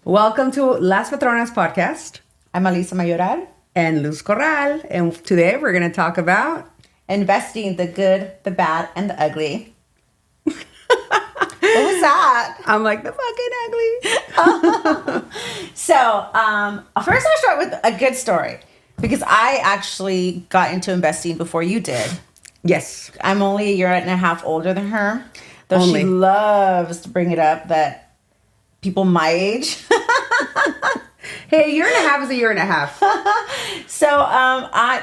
Welcome to Las Patronas podcast. I'm Alisa Mayoral. And Luz Corral. And today we're going to talk about Investing, the good, the bad, and the ugly. What was that? I'm like the fucking ugly. First I'll start with a good story because I actually got into investing before you did. Yes. I'm only a year and a half older than her, though Only. she loves to bring it up that people my age. Hey, a year and a half is a year and a half.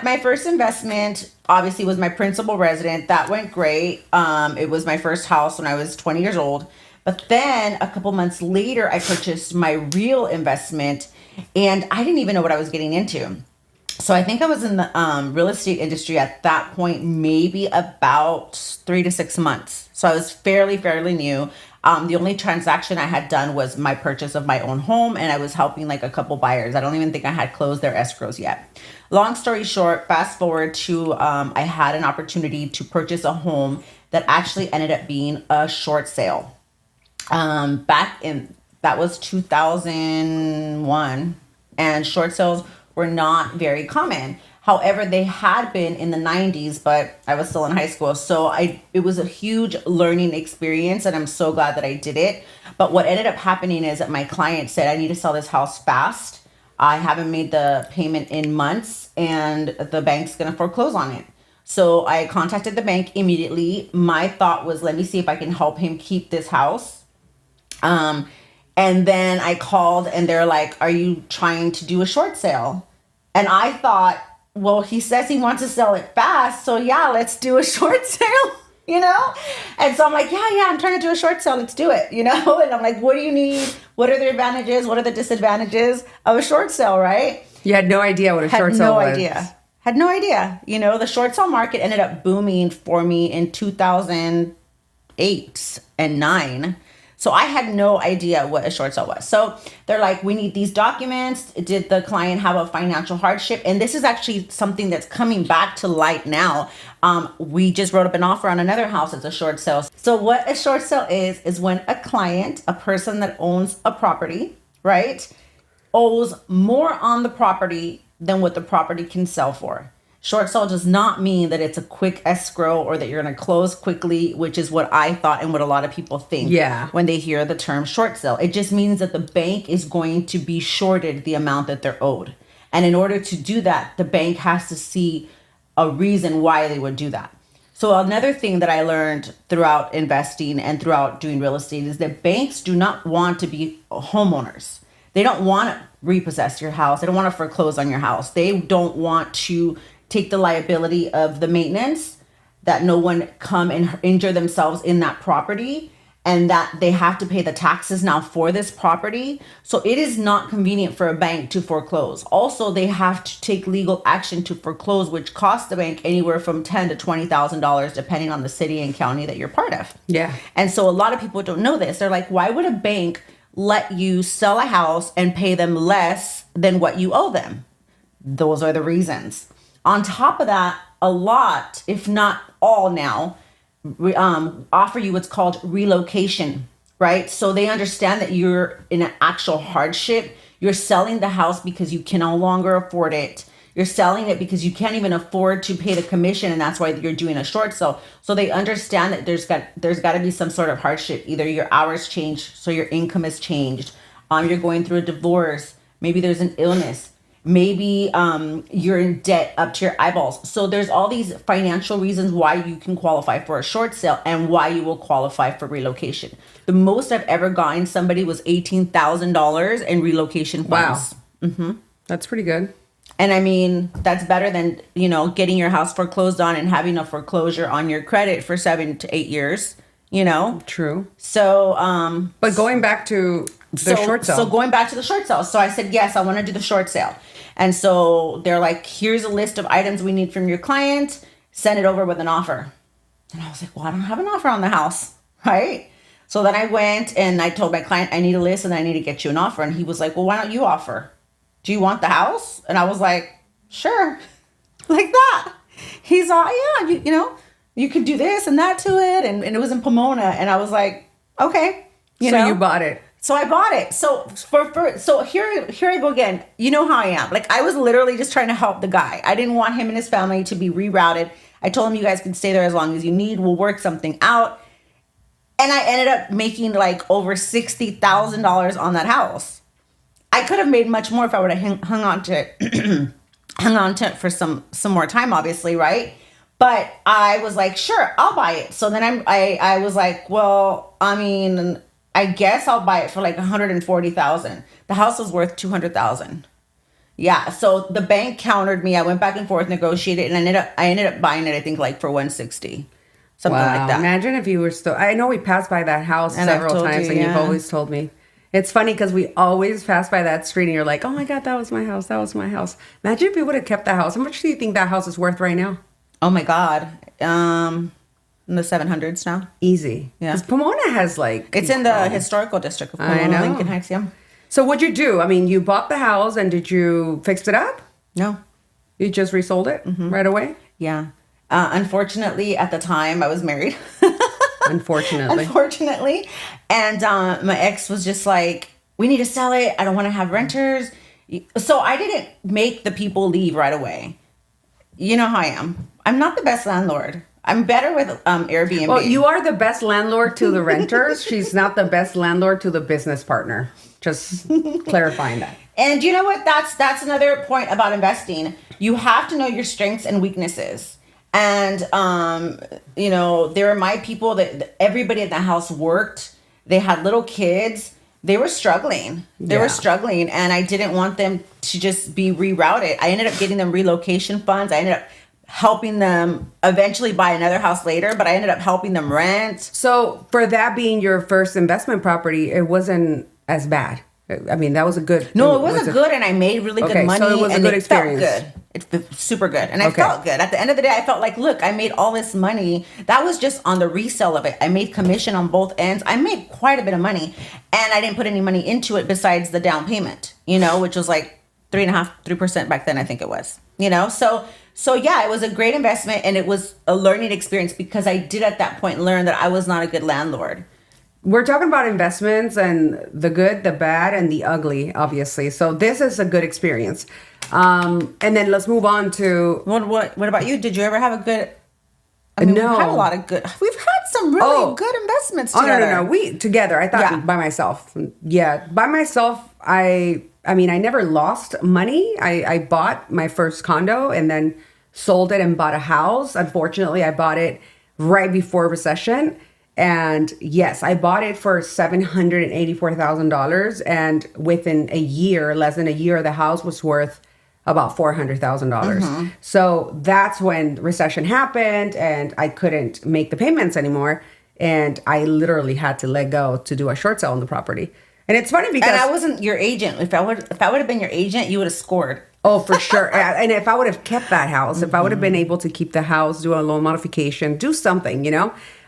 My first investment obviously was my principal resident. That went great. It was my first house when I was 20 years old. But then a couple months later, I purchased my real investment, and I didn't even know what I was getting into. So I think I was in the real estate industry at that point, maybe about 3 to 6 months. So I was fairly new. The only transaction I had done was my purchase of my own home, and I was helping like a couple buyers. I don't even think I had closed their escrows yet. Long story short, fast forward to I had an opportunity to purchase a home that actually ended up being a short sale. That was 2001, and short sales were not very common. However, they had been in the 90s, but I was still in high school. So it was a huge learning experience, and I'm so glad that I did it. But what ended up happening is that my client said, I need to sell this house fast. I haven't made the payment in months, and the bank's going to foreclose on it. So I contacted the bank immediately. My thought was, let me see if I can help him keep this house. And then I called, and they're like, are you trying to do a short sale? And I thought, well, he says he wants to sell it fast. So yeah, let's do a short sale, you know? And so I'm like, yeah, I'm trying to do a short sale. Let's do it, you know? And I'm like, what do you need? What are the advantages? What are the disadvantages of a short sale, right? You had no idea what a short sale was. Had no idea. You know, the short sale market ended up booming for me in 2008 and 9. So I had no idea what a short sale was. So they're like, we need these documents. Did the client have a financial hardship? And this is actually something that's coming back to light now. We just wrote up an offer on another house. It's a short sale. So what a short sale is when a client, a person that owns a property, right, owes more on the property than what the property can sell for. Short sale does not mean that it's a quick escrow or that you're going to close quickly, which is what I thought and what a lot of people think when they hear the term short sale. It just means that the bank is going to be shorted the amount that they're owed. And in order to do that, the bank has to see a reason why they would do that. So another thing that I learned throughout investing and throughout doing real estate is that banks do not want to be homeowners. They don't want to repossess your house. They don't want to foreclose on your house. They don't want to take the liability of the maintenance, that no one come and injure themselves in that property, and that they have to pay the taxes now for this property. So it is not convenient for a bank to foreclose. Also, they have to take legal action to foreclose, which costs the bank anywhere from $10,000 to $20,000, depending on the city and county that you're part of. Yeah. And so a lot of people don't know this. They're like, why would a bank let you sell a house and pay them less than what you owe them? Those are the reasons. On top of that, a lot, if not all now, offer you what's called relocation, right? So they understand that you're in an actual hardship. You're selling the house because you can no longer afford it. You're selling it because you can't even afford to pay the commission, and that's why you're doing a short sale. So they understand that there's got to be some sort of hardship. Either your hours change, so your income has changed. You're going through a divorce. Maybe there's an illness. Maybe you're in debt up to your eyeballs. So there's all these financial reasons why you can qualify for a short sale and why you will qualify for relocation. The most I've ever gotten somebody was $18,000 in relocation funds. Wow. Mm-hmm. That's pretty good. And I mean, that's better than, getting your house foreclosed on and having a foreclosure on your credit for 7 to 8 years, True. So, but going back to the short sale. So going back to the short sale. So I said, yes, I want to do the short sale. And so they're like, here's a list of items we need from your client. Send it over with an offer. And I was like, well, I don't have an offer on the house, right? So then I went and I told my client, I need a list and I need to get you an offer. And he was like, well, why don't you offer? Do you want the house? And I was like, sure. Like that. He's all, yeah, you could do this and that to it. And it was in Pomona. And I was like, okay. You bought it. So I bought it. So here I go again. You know how I am. Like I was literally just trying to help the guy. I didn't want him and his family to be rerouted. I told him you guys can stay there as long as you need. We'll work something out. And I ended up making like over $60,000 on that house. I could have made much more if I would have hung on to it, hung on to it for some more time, obviously, right? But I was like, sure, I'll buy it. So then I was like, well, I mean, I guess I'll buy it for like 140,000. The house was worth 200,000. Yeah. So the bank countered me. I went back and forth, negotiated, and I ended up buying it. I think like for 160, something like that. Imagine if you were still. I know we passed by that house And several times, and you've always told me. It's funny because we always pass by that street, and you're like, "Oh my God, that was my house. That was my house." Imagine if we would have kept that house. How much do you think that house is worth right now? Oh my God. In the 700s now. Easy. Yeah. Because Pomona has like. It's in the historical district of Pomona, Lincoln Heights. Yeah. So what'd you do? I mean, you bought the house, and did you fix it up? No. You just resold it right away? Yeah. Unfortunately, at the time, I was married. Unfortunately. And my ex was just like, we need to sell it. I don't want to have renters. So I didn't make the people leave right away. You know how I am. I'm not the best landlord. I'm better with Airbnb. Well, you are the best landlord to the renters. She's not the best landlord to the business partner. Just clarifying that. And you know what? That's another point about investing. You have to know your strengths and weaknesses. And there were my people that everybody in the house worked. They had little kids. They were struggling. And I didn't want them to just be rerouted. I ended up getting them relocation funds. I ended up helping them eventually buy another house later, but I ended up helping them rent. So for that being your first investment property, it wasn't as bad. I mean, that was a good. No, it wasn't good, and I made really good money. So it was a good experience. Felt good. It's super good, and I felt good. At the end of the day, I felt like, look, I made all this money. That was just on the resale of it. I made commission on both ends. I made quite a bit of money, and I didn't put any money into it besides the down payment. Which was like 3% back then. I think it was. So yeah, it was a great investment, and it was a learning experience because I did at that point learn that I was not a good landlord. We're talking about investments and the good, the bad, and the ugly, obviously. So this is a good experience. And then let's move on to... What about you? Did you ever have a good... We've had a lot of good... We've had some really good investments together. No. We together. I thought by myself. Yeah, by myself, I never lost money. I bought my first condo and then sold it and bought a house. Unfortunately, I bought it right before recession. And yes, I bought it for $784,000. And within less than a year, the house was worth about $400,000. So that's when recession happened and I couldn't make the payments anymore. And I literally had to let go to do a short sale on the property. And it's funny because... And I wasn't your agent. If I would have been your agent, you would have scored. Oh, for sure. And if I would have kept that house, if I would have been able to keep the house, do a loan modification, do something,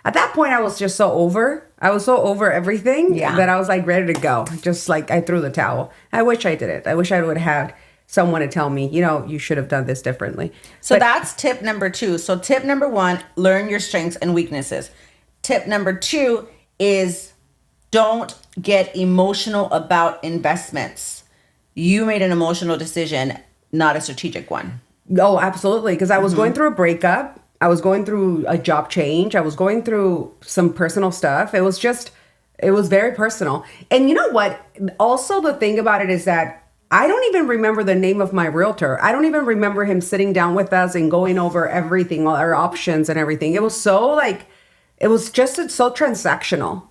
At that point, I was just so over. I was so over everything that I was like ready to go. Just like I threw the towel. I wish I did it. I wish I would have had someone to tell me, you should have done this differently. So that's tip number 2. So tip number 1, learn your strengths and weaknesses. Tip number 2 is don't get emotional about investments. You made an emotional decision, not a strategic one. Oh, absolutely. Because I was going through a breakup. I was going through a job change. I was going through some personal stuff. It was very personal. And you know what? Also, the thing about it is that I don't even remember the name of my realtor. I don't even remember him sitting down with us and going over everything, all our options and everything. It was so so transactional,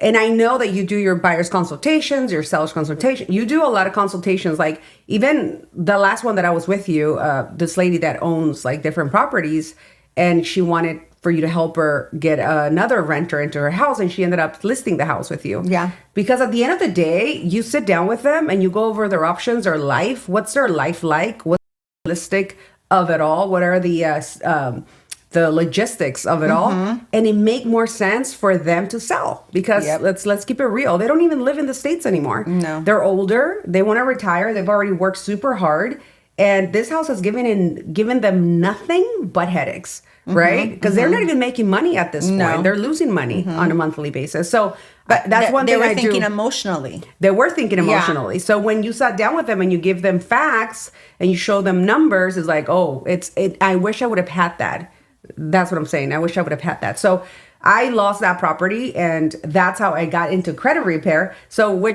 And I know that you do your buyer's consultations, your seller's consultation. You do a lot of consultations. Like even the last one that I was with you, this lady that owns like different properties, and she wanted for you to help her get another renter into her house, and she ended up listing the house with you. Yeah. Because at the end of the day, you sit down with them and you go over their options, their life. What's their life like? What's realistic of it all? What are the logistics of it all, and it make more sense for them to sell because let's keep it real. They don't even live in the States anymore. No, they're older. They want to retire. They've already worked super hard, And this house has given them nothing but headaches, right? Because they're not even making money at this point. They're losing money on a monthly basis. So But that's one they thing were I thinking do. emotionally. They were thinking emotionally. So when you sat down with them and you give them facts and you show them numbers, it's like, oh, I wish I would have had that. That's what I'm saying. I wish I would have had that. So I lost that property, and that's how I got into credit repair. So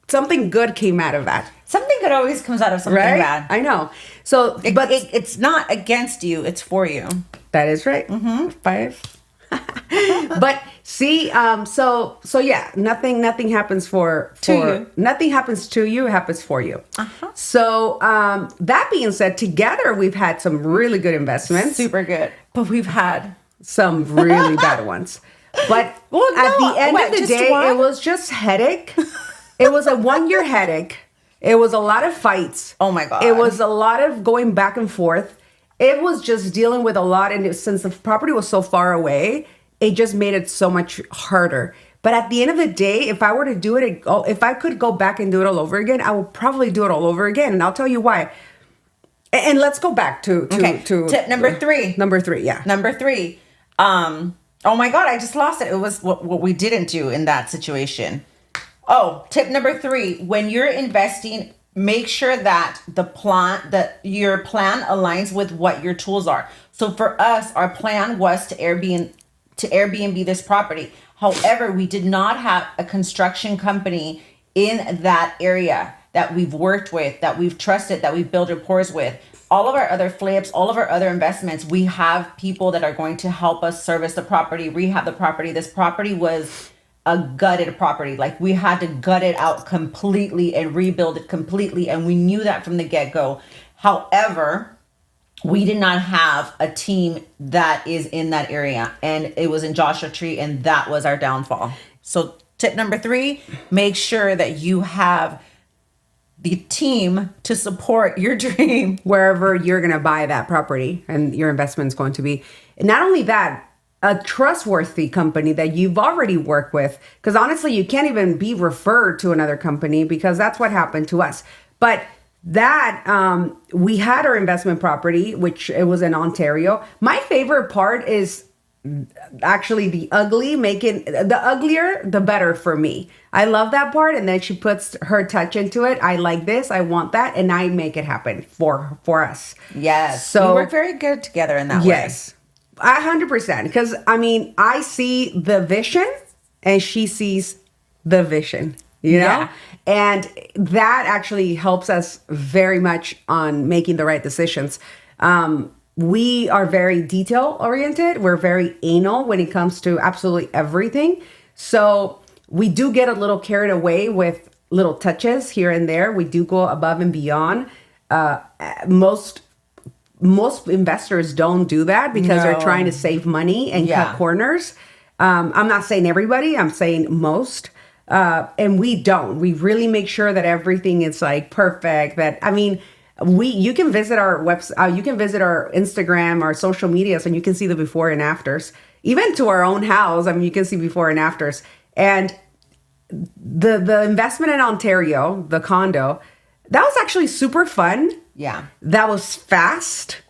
something good came out of that. Something good always comes out of something Right? bad. I know. So, but It's not against you, it's for you. that is right. 5. But see, so yeah, nothing happens for you. nothing happens to you, it happens for you. So that being said, together we've had some really good investments, Super good. But we've had some really bad ones. But at the end of the day, it was just headache. It was a 1-year headache. It was a lot of fights. Oh my God. It was a lot of going back and forth. It was just dealing with a lot. And since the property was so far away, it just made it so much harder. But at the end of the day, if I were to do it, if I could go back and do it all over again, I would probably do it all over again. And I'll tell you why. And let's go back to tip number 3. Number 3, yeah. Number 3. Oh my God, I just lost it. It was what we didn't do in that situation. Oh, tip number 3. When you're investing, make sure that your plan aligns with what your tools are. So for us, our plan was to Airbnb this property. However, we did not have a construction company in that area that we've worked with, that we've trusted, that we've built rapport with. All of our other flips, all of our other investments, we have people that are going to help us service the property, rehab the property. This property was a gutted property. Like, we had to gut it out completely and rebuild it completely. And we knew that from the get-go. However, we did not have a team that is in that area. And it was in Joshua Tree, and that was our downfall. So tip number 3, make sure that you have the team to support your dream wherever you're going to buy that property and your investment is going to be. Not only that, a trustworthy company that you've already worked with, because honestly, you can't even be referred to another company, because that's what happened to us. But that we had our investment property, which it was in Ontario. My favorite part is actually the uglier the better for me. I love that part. And then she puts her touch into it. I like this, I want that, and I make it happen for us. Yes. So we work very good together in that way. Yes, 100%. Because I mean, I see the vision and she sees the vision, you know? Yeah. And that actually helps us very much on making the right decisions. We are very detail oriented. We're very anal when it comes to absolutely everything. So we do get a little carried away with little touches here and there. We do go above and beyond. Most investors don't do that because they're trying to save money and cut corners. I'm not saying everybody, I'm saying most. And we don't. We really make sure that everything is like perfect. You can visit our website, you can visit our Instagram, our social medias, and you can see the before and afters. Even to our own house, I mean, you can see before and afters. And the investment in Ontario, the condo, that was actually super fun. Yeah. That was fast.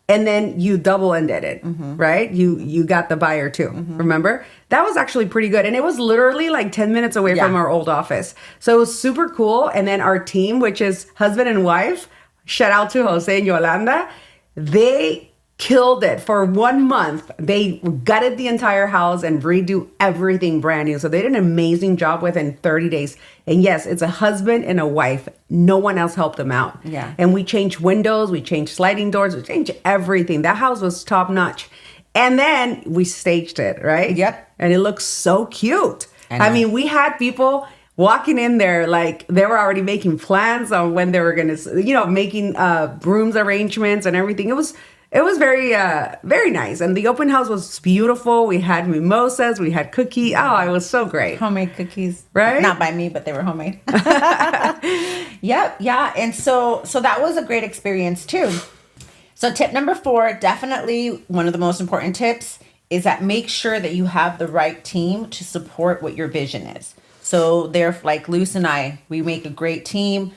And then you double-ended it, right? You got the buyer too, remember? That was actually pretty good. And it was literally like 10 minutes away from our old office. So it was super cool. And then our team, which is husband and wife, shout out to Jose and Yolanda, they killed it for 1 month. They gutted the entire house and redo everything brand new. So they did an amazing job within 30 days. And yes, it's a husband and a wife. No one else helped them out. Yeah. And we changed windows, we changed sliding doors, we changed everything. That house was top notch. And then we staged it, right? Yep. And it looks so cute. I mean, we had people walking in there like they were already making plans on when they were going to, making rooms arrangements and everything. It was very, very nice. And the open house was beautiful. We had mimosas. We had cookie. Oh, it was so great. Homemade cookies. Right? Not by me, but they were homemade. Yep. Yeah. And so that was a great experience too. So tip number 4, definitely one of the most important tips is that make sure that you have the right team to support what your vision is. So they're like Luz and I, we make a great team.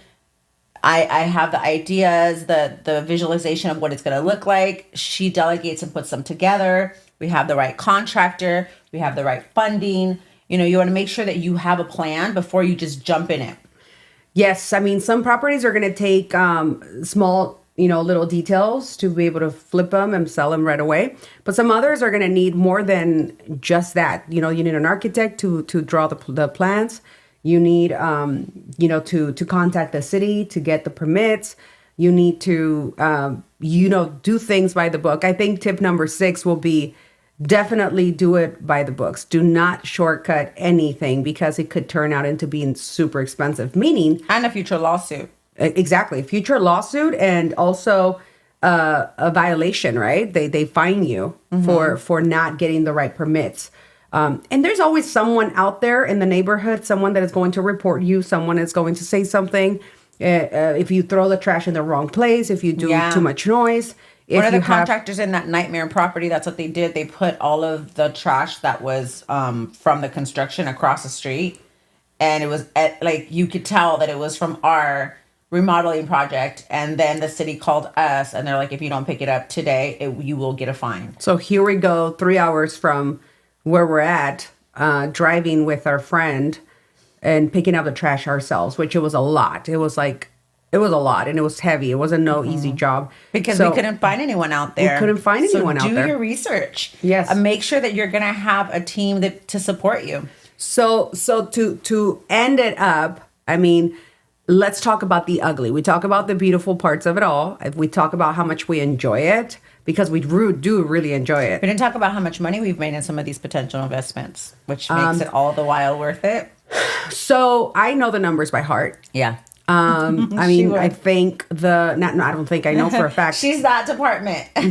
I have the ideas, the visualization of what it's going to look like. She delegates and puts them together. We have the right contractor. We have the right funding. You want to make sure that you have a plan before you just jump in it. Yes, I mean, some properties are going to take small, little details to be able to flip them and sell them right away. But some others are going to need more than just that. You need an architect to draw the plans. You need, to contact the city to get the permits. You need to, do things by the book. I think tip number 6 will be definitely do it by the books. Do not shortcut anything because it could turn out into being super expensive, meaning... And a future lawsuit. Exactly. Future lawsuit and also a violation, right? They fine you for not getting the right permits. And there's always someone out there in the neighborhood, someone that is going to report you, someone is going to say something. If you throw the trash in the wrong place, if you do too much noise. One of the contractors in that nightmare property, that's what they did. They put all of the trash that was from the construction across the street. And it was you could tell that it was from our remodeling project. And then the city called us and they're like, if you don't pick it up today, you will get a fine. So here we go, 3 hours from where we're at, driving with our friend and picking up the trash ourselves, which it was a lot. It was a lot and it was heavy. It wasn't no easy job. Because we couldn't find anyone out there. We couldn't find anyone out there. Do your research. Yes. And make sure that you're going to have a team to support you. So to end it up, I mean, let's talk about the ugly. We talk about the beautiful parts of it all. We talk about how much we enjoy it because we do really enjoy it. We didn't talk about how much money we've made in some of these potential investments, which makes it all the while worth it. So I know the numbers by heart. Yeah. I mean, I think I don't think I know for a fact. She's that department. I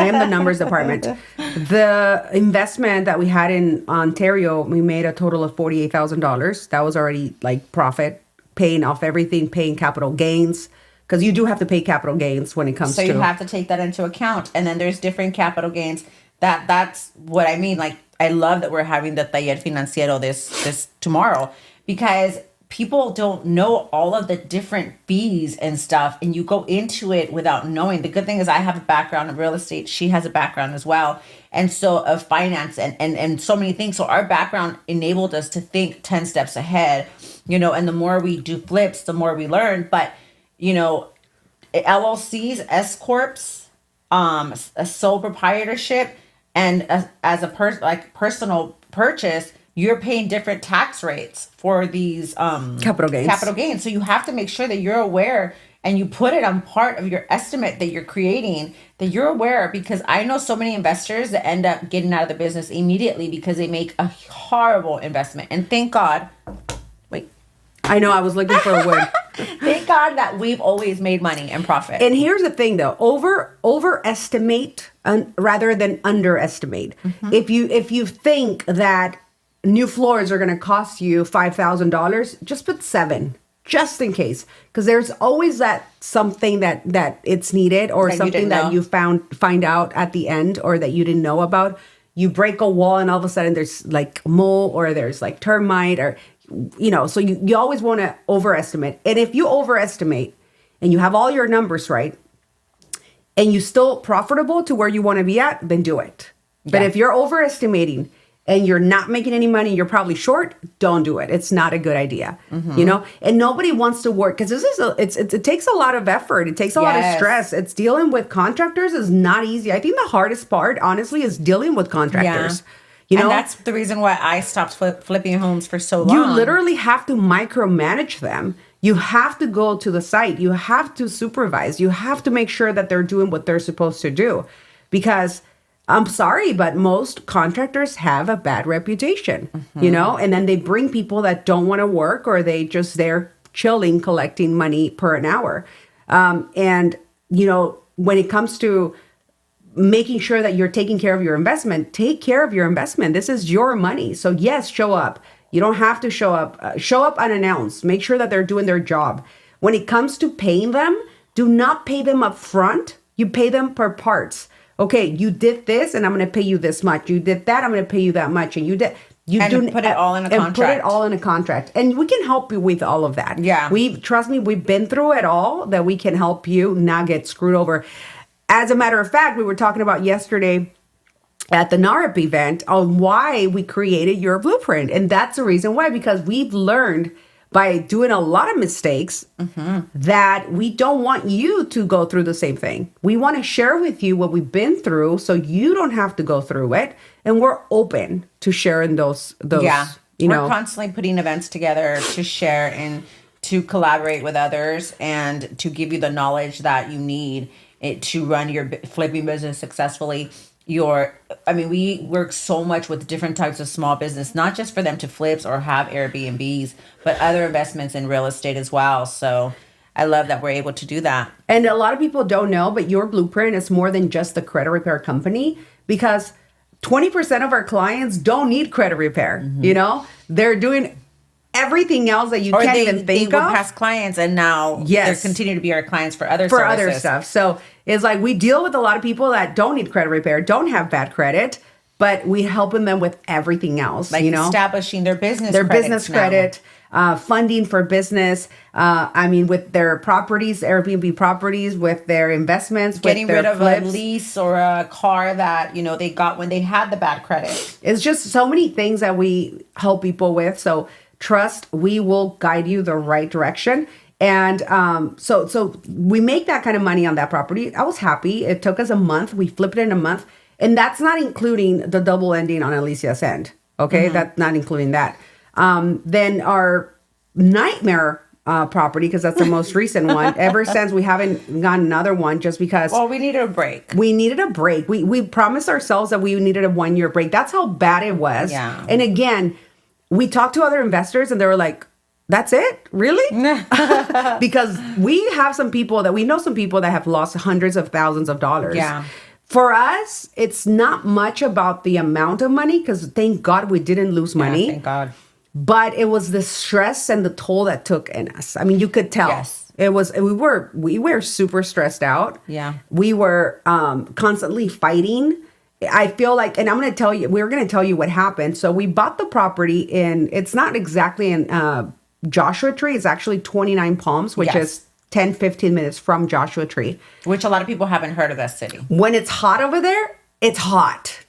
am the numbers department. The investment that we had in Ontario, we made a total of $48,000. That was already profit, paying off everything, paying capital gains. Because you do have to pay capital gains when it comes to... So you have to take that into account. And then there's different capital gains. That's what I mean. I love that we're having the taller financiero this tomorrow. Because people don't know all of the different fees and stuff. And you go into it without knowing. The good thing is I have a background in real estate. She has a background as well. And so of finance and so many things. So our background enabled us to think 10 steps ahead. And the more we do flips, the more we learn. But... LLCs, S corps, a sole proprietorship, and as a personal purchase, you're paying different tax rates for these capital gains. So you have to make sure that you're aware and you put it on part of your estimate that you're creating, that you're aware, because I know so many investors that end up getting out of the business immediately because they make a horrible investment. And thank God. I know, I was looking for a word. Thank God that we've always made money and profit. And here's the thing, though: overestimate rather than underestimate. If you think that new floors are going to cost you $5,000, just put 7, just in case, because there's always that something that it's needed or something that you find out at the end or that you didn't know about. You break a wall and all of a sudden there's mold or there's termite or. So you always want to overestimate. And if you overestimate and you have all your numbers right and you're still profitable to where you want to be at, then do it. Yeah. But if you're overestimating and you're not making any money, you're probably short, don't do it. It's not a good idea, and nobody wants to work because it takes a lot of effort. It takes a lot of stress. It's dealing with contractors is not easy. I think the hardest part, honestly, is dealing with contractors. Yeah. And that's the reason why I stopped flipping homes for so long. You literally have to micromanage them. You have to go to the site. You have to supervise. You have to make sure that they're doing what they're supposed to do. Because I'm sorry, but most contractors have a bad reputation, and then they bring people that don't want to work or they're chilling, collecting money per an hour. When it comes to making sure that you're taking care of your investment, take care of your investment. This is your money. So yes, show up. You don't have to show up. Show up unannounced. Make sure that they're doing their job. When it comes to paying them, do not pay them up front. You pay them per parts. Okay, you did this and I'm going to pay you this much. You did that, I'm going to pay you that much. And you did. You And put it all in a and contract. put it all in a contract. And we can help you with all of that. Yeah. Trust me, we've been through it all, that we can help you not get screwed over. As a matter of fact, we were talking about yesterday at the NARP event on why we created your blueprint. And that's the reason why, because we've learned by doing a lot of mistakes that we don't want you to go through the same thing. We want to share with you what we've been through so you don't have to go through it. And we're open to sharing those Yeah. you We're know. constantly putting events together to share and to collaborate with others and to give you the knowledge that you need to run your flipping business successfully. We work so much with different types of small business, not just for them to flips or have Airbnbs, but other investments in real estate as well. So I love that we're able to do that. And a lot of people don't know, but your blueprint is more than just the credit repair company, because 20% of our clients don't need credit repair. You know, they're doing everything else that you can't even think they were of. past clients and now Yes. they're continue to be our clients for other For services. other stuff. So it's like we deal with a lot of people that don't need credit repair, don't have bad credit, but we helping them with everything else. Like you know, establishing their business business now. credit, funding for business. With their properties, Airbnb properties, with their investments, Getting with their rid of flips. a lease or a car that they got when they had the bad credit. It's just so many things that we help people with. So trust, we will guide you the right direction. And so we make that kind of money on that property. I was happy. It took us a month. We flipped it in a month. And that's not including the double ending on Alicia's end. Okay, that's not including that. Then our nightmare property, because that's the most recent one. Ever since, we haven't gotten another one, just because We needed a break. we needed a break. We promised ourselves that we needed a 1-year break. That's how bad it was. Yeah. And again, we talked to other investors and they were like, that's it? Really? Because we have some people that have lost hundreds of thousands of dollars. Yeah. For us, it's not much about the amount of money, because thank God we didn't lose money. Yeah, thank God. But it was the stress and the toll that took in us. I mean, you could tell. Yes. It was, we were super stressed out. Yeah. We were constantly fighting. I feel like, and we're going to tell you what happened. So we bought the property it's not exactly in Joshua Tree. It's actually 29 Palms, which Yes. is 10, 15 minutes from Joshua Tree. Which a lot of people haven't heard of that city. When it's hot over there, it's hot.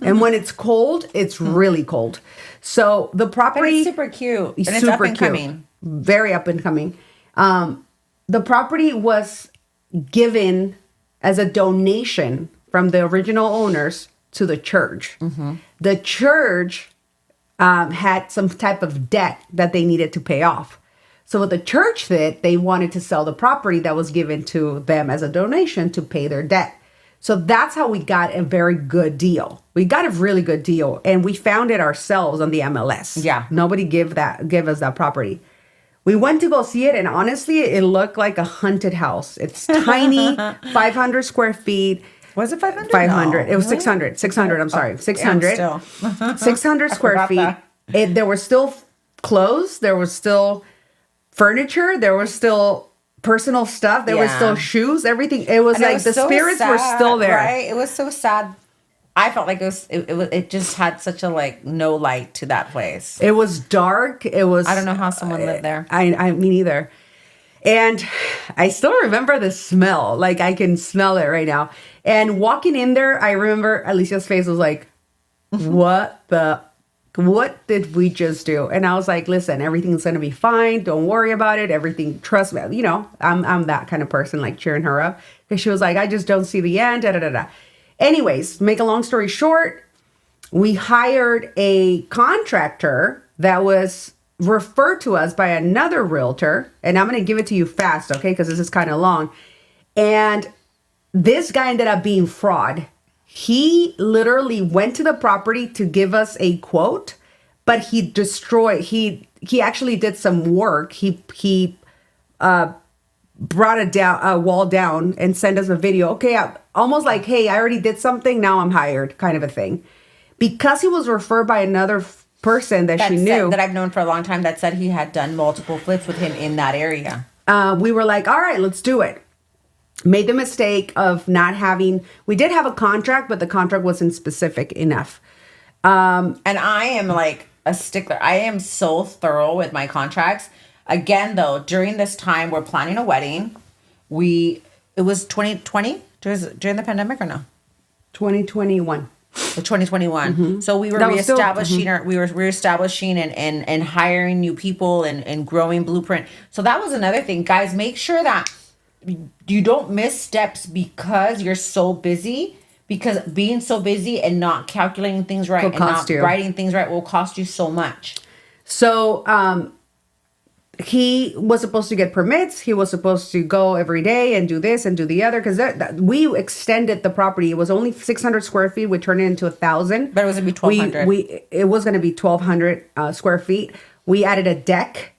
And when it's cold, it's really cold. So the But property... it's super cute. And it's super up and cute. coming. Very up and coming. The property was given as a donation from the original owners to the church. The church had some type of debt that they needed to pay off. So what the church did, they wanted to sell the property that was given to them as a donation to pay their debt. So that's how we got a very good deal. We got a really good deal, and we found it ourselves on the MLS. Yeah. Nobody give us that property. We went to go see it, and honestly, it looked like a haunted house. It's tiny, 500 square feet. Was it 500? 500. No. It was 600. 600, I'm sorry. 600. Still. 600 square forgot feet. that. There were still clothes. There was still furniture. There was still personal stuff. There were Yeah. still shoes. Everything. It was And it like was the so spirits were sad, still there. Right? It was so sad. I felt like it just had such a no light to that place. It was dark. It was. I don't know how someone lived there. I me neither. And I still remember the smell. Like I can smell it right now. And walking in there, I remember Alicia's face was like, what did we just do? And I was like, listen, everything's going to be fine. Don't worry about it. Everything, trust me. You know, I'm that kind of person, like cheering her up. Because she was like, I just don't see the end. Da, da, da, da. Anyways, make a long story short, we hired a contractor that was referred to us by another realtor. And I'm going to give it to you fast, okay? Because this is kind of long. And this guy ended up being fraud. He literally went to the property to give us a quote, but he actually did some work. He brought a wall down and sent us a video. Okay, almost like, hey, I already did something. Now I'm hired, kind of a thing. Because he was referred by another person that she knew. That I've known for a long time that said he had done multiple flips with him in that area. We were like, all right, let's do it. Made the mistake of not having, we did have a contract, but the contract wasn't specific enough. And I am like a stickler. I am so thorough with my contracts. Again, though, during this time, we're planning a wedding. It was 2020 during the pandemic or no? 2021. 2021. So we were That was still- reestablishing we were reestablishing and hiring new people and growing Blueprint. So that was another thing. Guys, make sure that you don't miss steps because you're so busy. Because being so busy and not calculating things right Will and not cost you. writing things right will cost you so much. So he was supposed to get permits. He was supposed to go every day and do this and do the other because we extended the property. It was only 600 square feet. We turned it into 1,000. But it was gonna be 1,200. It was going to be 1,200 square feet. We added a deck.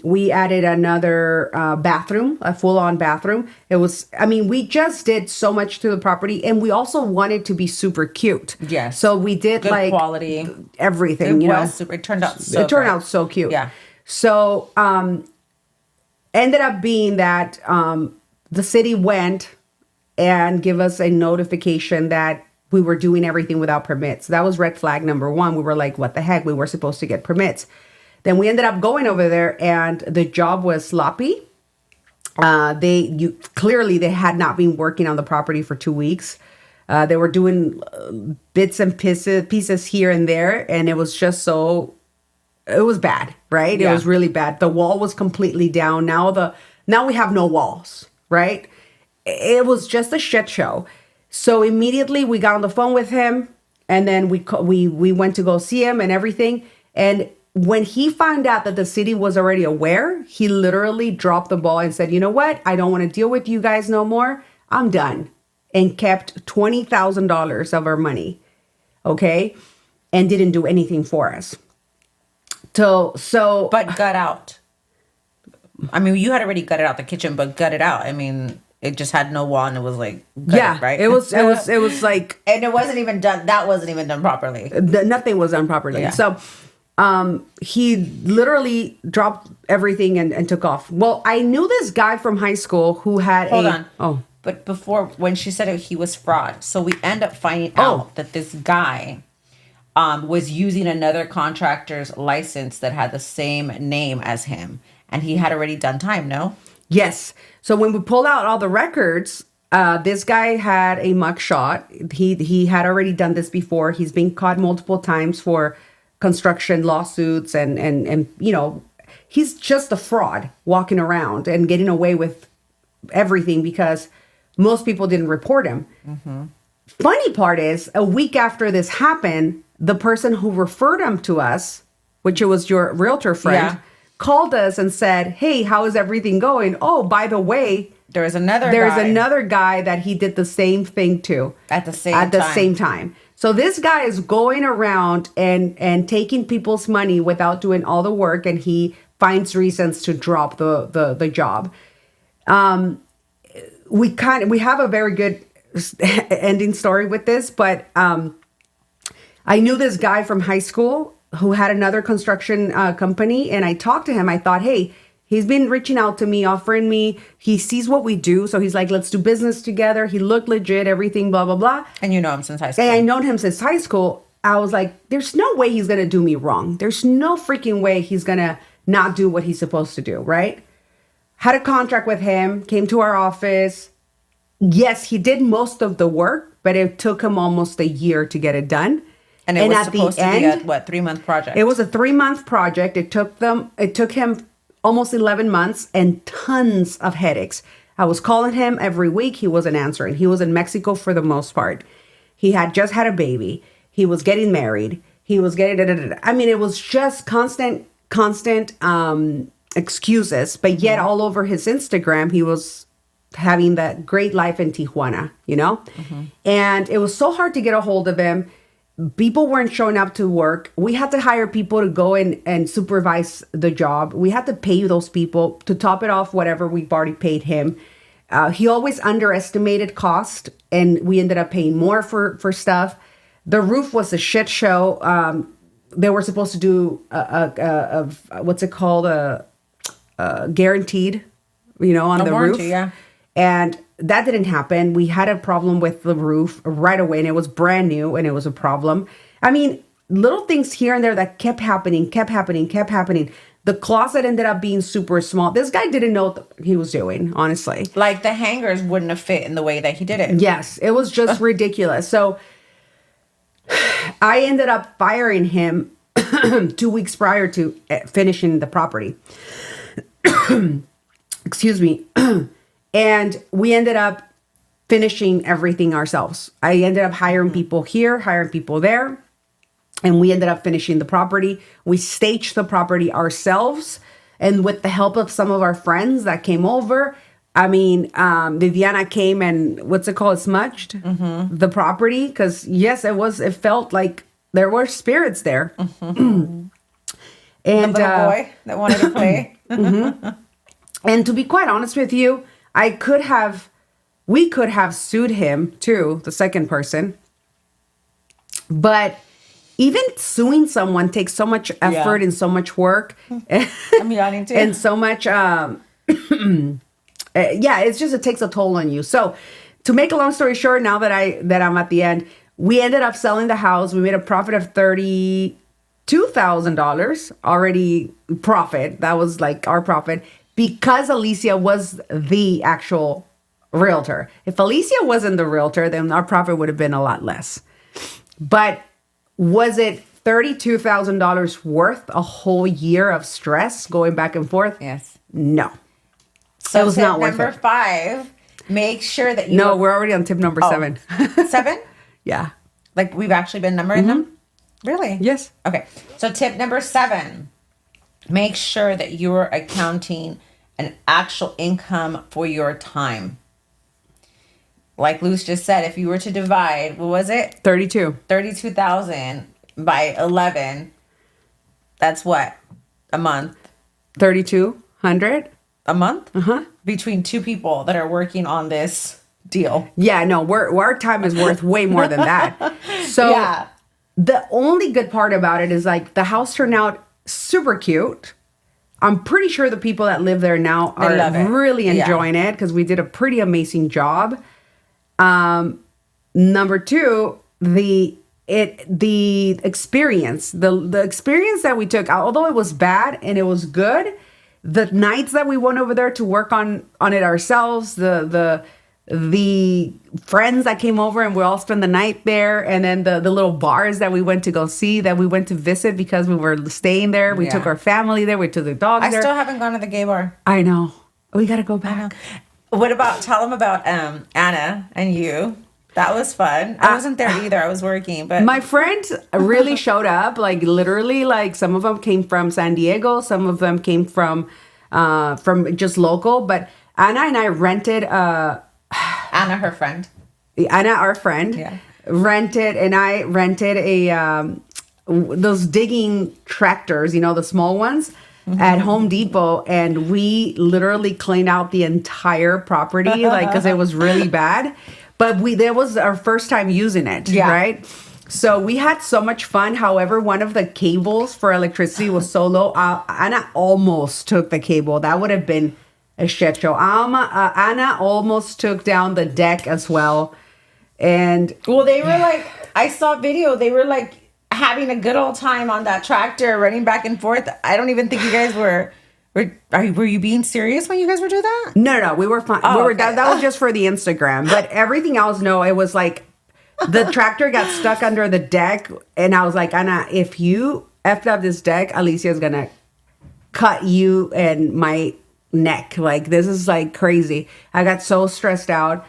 We added another bathroom, a full-on bathroom. We just did so much to the property, and we also wanted to be super cute. Yes. So we did Good like quality. everything. It turned out so it turned great. out so cute. Yeah. So ended up being that the city went and give us a notification that we were doing everything without permits. That was red flag number one. We were like, what the heck? We were supposed to get permits. Then we ended up going over there and the job was sloppy. Clearly they had not been working on the property for 2 weeks. They were doing bits and pieces here and there. And it was just it was bad, right? Yeah. It was really bad. The wall was completely down. Now we have no walls, right? It was just a shit show. So immediately we got on the phone with him and then we went to go see him and everything. And when he found out that the city was already aware, he literally dropped the ball and said, you know what? I don't want to deal with you guys no more. I'm done. And kept $20,000 of our money. Okay. And didn't do anything for us. So But gut out. I mean, you had already gutted out the kitchen, but gutted out. I mean, it just had no wall and it was like gutted, yeah, right? it was like, and it wasn't even done. That wasn't even done properly. nothing was done properly. Yeah. So he literally dropped everything and took off. Well, I knew this guy from high school who had Hold on. Oh. But before, when she said he was fraud, so we end up finding Oh. out that this guy was using another contractor's license that had the same name as him. And he had already done time, no? Yes. So when we pulled out all the records, this guy had a mugshot. He had already done this before. He's been caught multiple times for construction lawsuits and he's just a fraud walking around and getting away with everything because most people didn't report him. Mm-hmm. Funny part is a week after this happened, the person who referred him to us, which it was your realtor friend, Yeah. called us and said, hey, how is everything going? Oh, by the way, There's another guy that he did the same thing to at the same time. So this guy is going around and taking people's money without doing all the work, and he finds reasons to drop the job. We have a very good ending story with this, but I knew this guy from high school who had another construction company, and I talked to him. I thought, hey, he's been reaching out to me, offering me. He sees what we do, so he's like, let's do business together. He looked legit, everything, blah, blah, blah. And you know him since high school. And I known him since high school. I was like, there's no way he's going to do me wrong. There's no freaking way he's going to not do what he's supposed to do, right? Had a contract with him, came to our office. Yes, he did most of the work, but it took him almost a year to get it done. And it was supposed to be a 3-month project? It was a 3-month project. It took him almost 11 months and tons of headaches. I was calling him every week. He wasn't answering. He was in Mexico for the most part. He had just had a baby. He was getting married. He was getting, I mean, it was just constant excuses. But yet all over his Instagram, he was having that great life in Tijuana, Mm-hmm. And it was so hard to get a hold of him. People weren't showing up to work. We had to hire people to go and supervise the job. We had to pay those people to top it off whatever we've already paid him. He always underestimated cost, and we ended up paying more for stuff. The roof was a shit show. They were supposed to do what's it called? A guaranteed, on the warranty, roof. Yeah. And that didn't happen. We had a problem with the roof right away, and it was brand new, and it was a problem. I mean, little things here and there that kept happening. The closet ended up being super small. This guy didn't know what he was doing, honestly. Like the hangers wouldn't have fit in the way that he did it. Yes, it was just ridiculous. So I ended up firing him 2 weeks prior to finishing the property. Excuse me. And we ended up finishing everything ourselves. I ended up hiring people here, hiring people there. And we ended up finishing the property. We staged the property ourselves. And with the help of some of our friends that came over, I mean, Viviana came and smudged the property. Because yes, it felt like there were spirits there. And the little boy that wanted to play. And to be quite honest with you, we could have sued him too, the second person. But even suing someone takes so much effort and so much work. I'm yawning too. And so much, it takes a toll on you. So to make a long story short, now that I'm at the end, we ended up selling the house. We made a profit of $32,000 already profit. That was like our profit because Alicia was the actual realtor. If Alicia wasn't the realtor, then our profit would have been a lot less. But was it $32,000 worth a whole year of stress going back and forth? Yes. No. So it was not worth it. Number 5, make sure that you... No, we're already on tip number 7. 7? Yeah. Like we've actually been numbering them? Really? Yes. Okay. So tip number 7, make sure that you're accounting an actual income for your time. Like Luz just said, if you were to divide, what was it? 32,000 by 11. That's what? A month. 3,200 a month? Between 2 people that are working on this deal. Yeah, no, our time is worth way more than that. So the only good part about it is like the house turned out super cute. I'm pretty sure the people that live there now are really enjoying it because we did a pretty amazing job. Number 2, the experience, the experience that we took, although it was bad and it was good, the nights that we went over there to work on it ourselves, the friends that came over and we all spent the night there, and then the little bars that we went to go see, that we went to visit because we were staying there. We took our family there. We took the dogs there. I still haven't gone to the gay bar. I know. We got to go back. What about, tell them about Anna and you. That was fun. I wasn't there either. I was working, but my friends really showed up. Like literally, like some of them came from San Diego. Some of them came from just local. But Anna and I rented. Anna, her friend. Anna, our friend, rented, and I rented those digging tractors. You know, the small ones. At Home Depot, and we literally cleaned out the entire property, like, because it was really bad. But that was our first time using it, right? So we had so much fun. However, one of the cables for electricity was so low. Anna almost took the cable. That would have been a shit show. Anna almost took down the deck as well. And well, they were like, I saw video. They were like having a good old time on that tractor, running back and forth. I don't even think you guys were you being serious when you guys were doing that? No, we were fine. That was just for the Instagram. But everything else, no, it was like the tractor got stuck under the deck, and I was like, Anna, if you effed up this deck, Alicia's gonna cut you and my neck. Like, this is like crazy. I got so stressed out.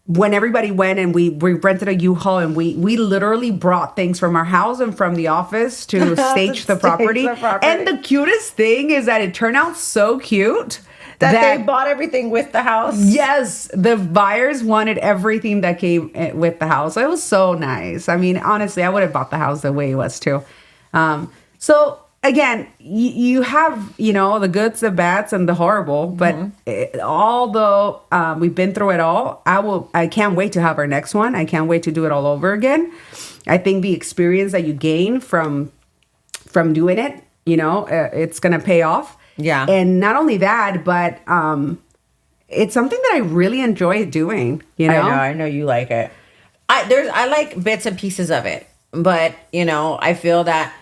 When everybody went and we rented a U-Haul, and we literally brought things from our house and from the office to stage the property. And the cutest thing is that it turned out so cute that they bought everything with the house. Yes, the buyers wanted everything that came with the house. It was so nice. I mean, honestly, I would have bought the house the way it was too. So again, you have, the goods, the bads, and the horrible. But although we've been through it all, I can't wait to have our next one. I can't wait to do it all over again. I think the experience that you gain from doing it, it's going to pay off. Yeah. And not only that, but it's something that I really enjoy doing. I know you like it. I like bits and pieces of it. But, I feel that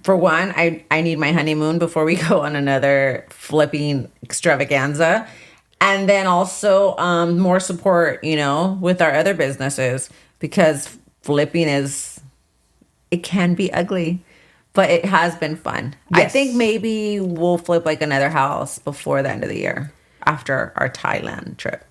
for one, I need my honeymoon before we go on another flipping extravaganza. And then also more support, with our other businesses because flipping it can be ugly, but it has been fun. I Yes. think maybe we'll flip like another house before the end of the year after our Thailand trip.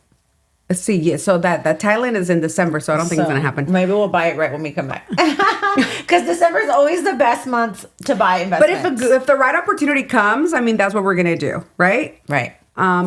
Let's see. Yeah, so that Thailand is in December, so I don't think it's So gonna happen. maybe we'll buy it right when we come back. Because December is always the best month to buy But investments. if the right opportunity comes, I mean, that's what we're gonna do, right? Right.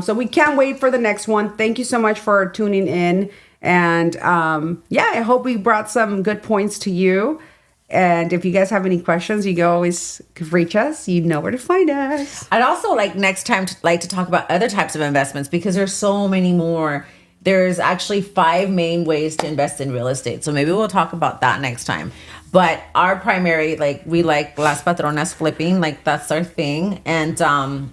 So we can't wait for the next one. Thank you so much for tuning in, and I hope we brought some good points to you. And if you guys have any questions, you can always reach us. You know where to find us. I'd also like next time to talk about other types of investments because there's so many more. There's actually 5 main ways to invest in real estate. So maybe we'll talk about that next time. But our primary, we like Las Patronas flipping, that's our thing. And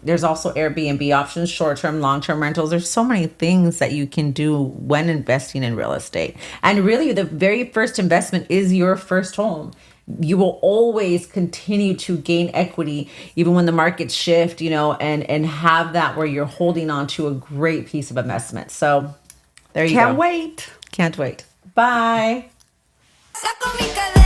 there's also Airbnb options, short-term, long-term rentals. There's so many things that you can do when investing in real estate. And really the very first investment is your first home. You will always continue to gain equity even when the markets shift, and have that where you're holding on to a great piece of investment. So there you go. Can't wait. Can't wait. Bye. Saco mi cadena.